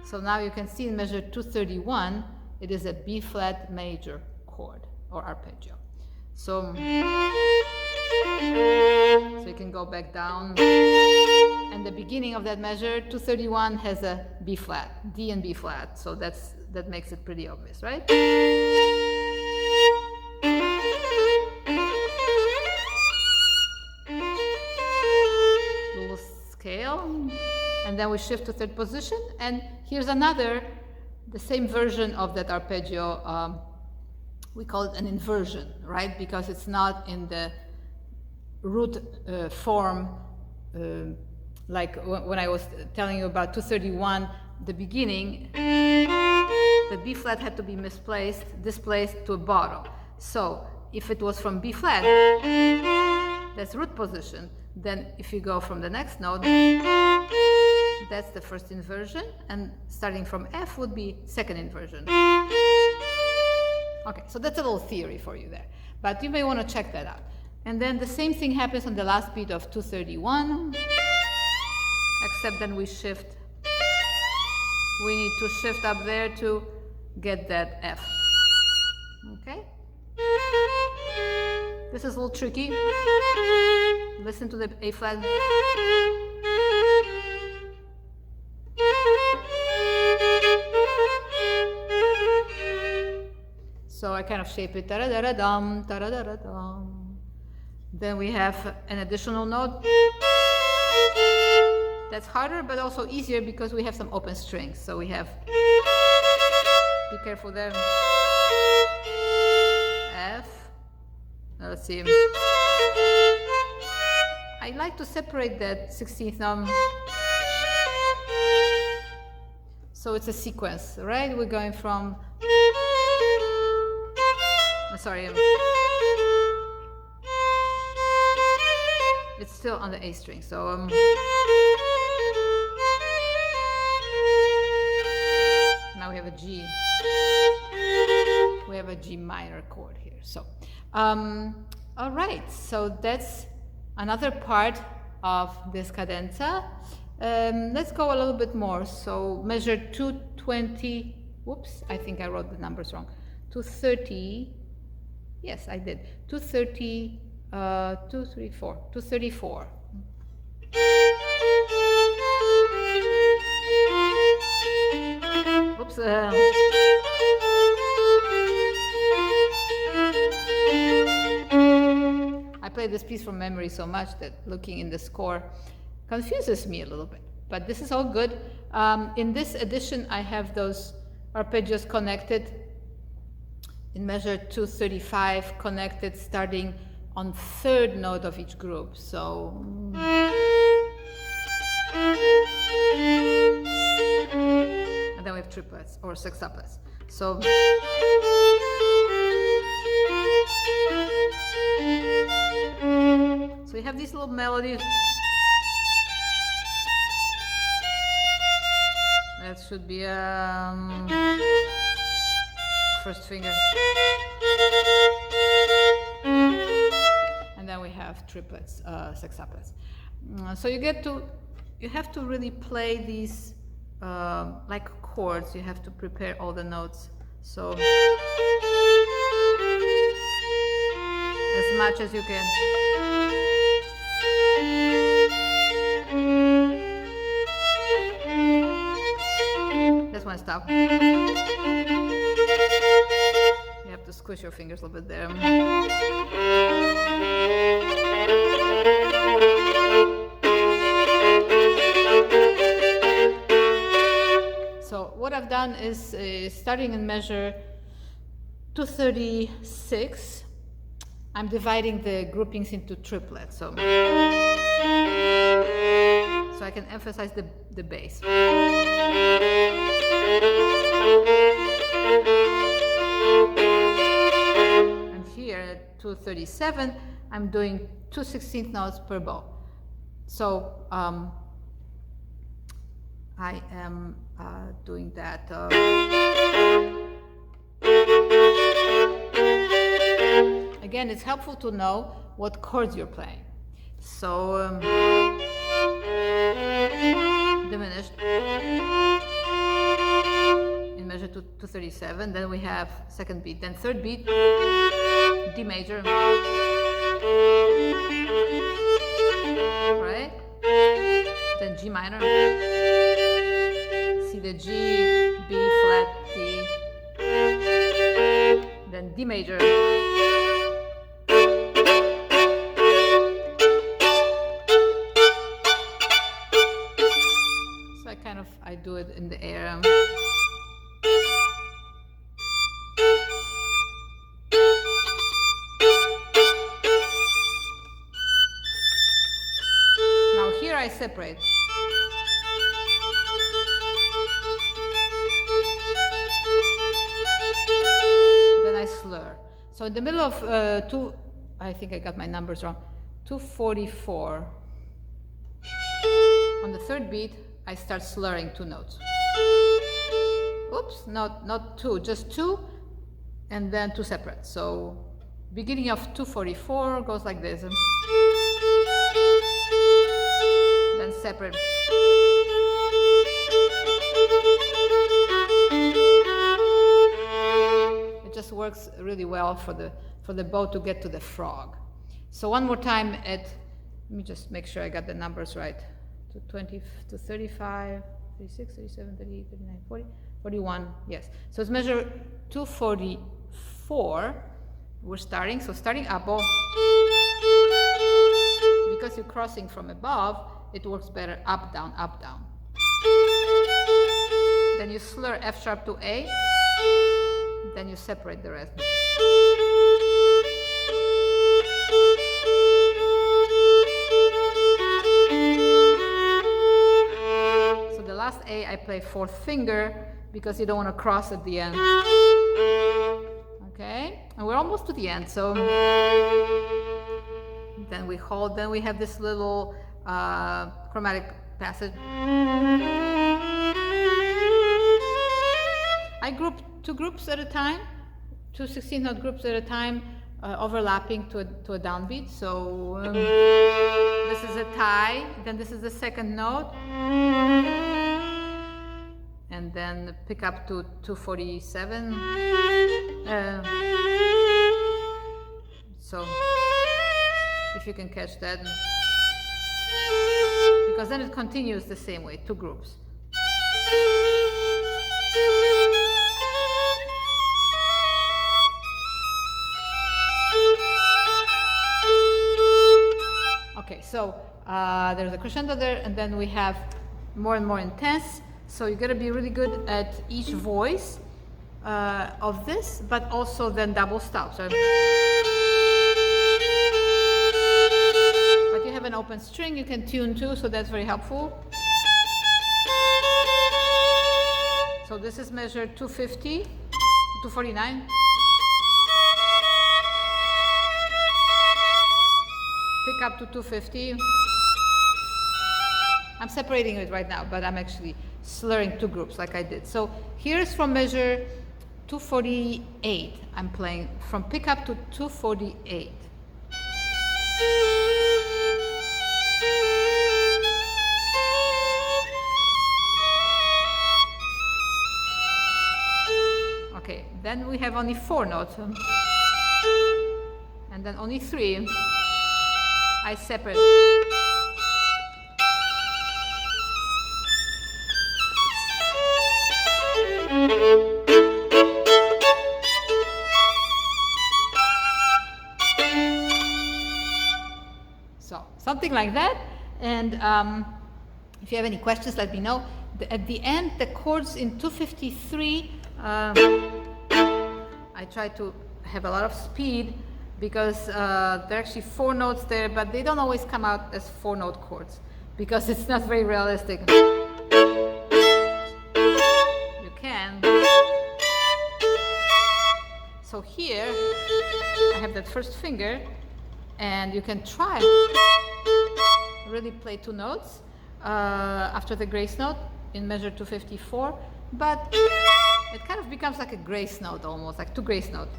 So now you can see in measure 231, it is a B flat major chord or arpeggio. So you can go back down, and the beginning of that measure 231 has a B flat, D and B flat. So that makes it pretty obvious, right? Little scale, and then we shift to third position, and here's the same version of that arpeggio. We call it an inversion, right? Because it's not in the root form, like when I was telling you about 231, the beginning, the B flat had to be displaced to a bottom. So if it was from B flat, that's root position. Then if you go from the next note, that's the first inversion, and starting from F would be second inversion. Okay, so that's a little theory for you there, but you may want to check that out. And then the same thing happens on the last beat of 231, except then we shift. We need to shift up there to get that F. Okay? This is a little tricky. Listen to the A flat. So I kind of shape it, ta-da-da-da-dum, ta-da-da-da-dum. Then we have an additional note. That's harder, but also easier because we have some open strings. So we have, be careful there, F. Now let's see. I like to separate that 16th thumb. So it's a sequence, right? We're going from, it's still on the A string, so now we have a G. We have a G minor chord here. So, all right. So that's another part of this cadenza. Let's go a little bit more. So measure 220. Whoops, I think I wrote the numbers wrong. 230. Yes, I did. 230. 234. 234. Oops. I play this piece from memory so much that looking in the score confuses me a little bit, but this is all good. In this edition, I have those arpeggios connected in measure 235, connected starting on third note of each group. So then we have triplets or sextuplets. So you have these little melodies. That should be first finger. And then we have triplets, sextuplets. So you have to really play these like chords. You have to prepare all the notes. So as much as you can. That's one stop. You have to squish your fingers a little bit there. So what I've done is starting in measure 236, I'm dividing the groupings into triplets. So I can emphasize the bass. And here at 237, I'm doing 2/16 notes per bow. So I am doing that. Again, it's helpful to know what chords you're playing. So diminished in measure 237. Then we have second beat. Then third beat, D major. Right? Then G minor. See the G, B flat, D. Then D major. So I do it in the air. Now here I separate. Then I slur. So in the middle of I think I got my numbers wrong, 244. On the third beat, I start slurring two notes. Oops, not two, just two, and then two separate. So beginning of 244 goes like this. Then separate. It just works really well for the bow to get to the frog. So one more time let me just make sure I got the numbers right. 20 to 35, 36, 37, 38, 39, 40, 41, yes. So it's measure 244, we're starting, so starting up bow. Because you're crossing from above, it works better up, down, up, down. Then you slur F sharp to A, then you separate the rest. Last A, I play fourth finger because you don't want to cross at the end. Okay, and we're almost to the end. So then we hold. Then we have this little chromatic passage. I group two groups at a time, 2 16-note groups at a time, overlapping to a downbeat. So this is a tie. Then this is the second note. And then pick up to 247. So if you can catch that, because then it continues the same way, two groups. Okay, so there's a crescendo there, and then we have more and more intense. So you got to be really good at each voice of this, but also then double stop. So, but you have an open string, you can tune too, so that's very helpful. So this is measure 250, 249. Pick up to 250. I'm separating it right now, but I'm actually slurring two groups like I did. So here's from measure 248. I'm playing from pickup to 248. Okay, then we have only 4 notes. And then only 3. I separate. So something like that. And if you have any questions, let me know. At the end, the chords in 253, I try to have a lot of speed because there are actually 4 notes there, but they don't always come out as 4-note chords because it's not very realistic. You can. So here, I have that first finger, and you can try really play 2 notes after the grace note in measure 254, but it kind of becomes like a grace note almost, like 2 grace notes.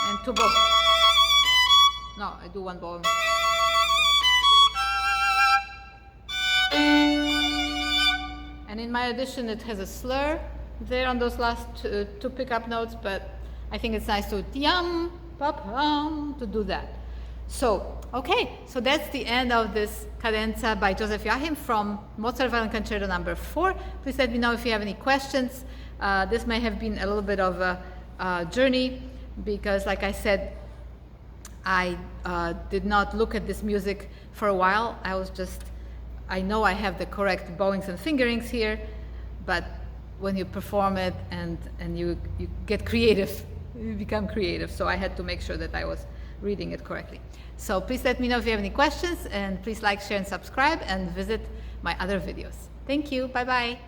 And 2 bow. No, I do 1 bow. And in my edition, it has a slur there on those last 2 pickup notes, but I think it's nice to yum, pa-pum, to do that. So, okay, so that's the end of this cadenza by Joseph Joachim from Mozart Violin Concerto number 4. Please let me know if you have any questions. This may have been a little bit of a journey because, like I said, I did not look at this music for a while. I know I have the correct bowings and fingerings here, but when you perform it and you get creative, you become creative. So I had to make sure that I was reading it correctly. So please let me know if you have any questions, and please like, share, and subscribe, and visit my other videos. Thank you. Bye-bye.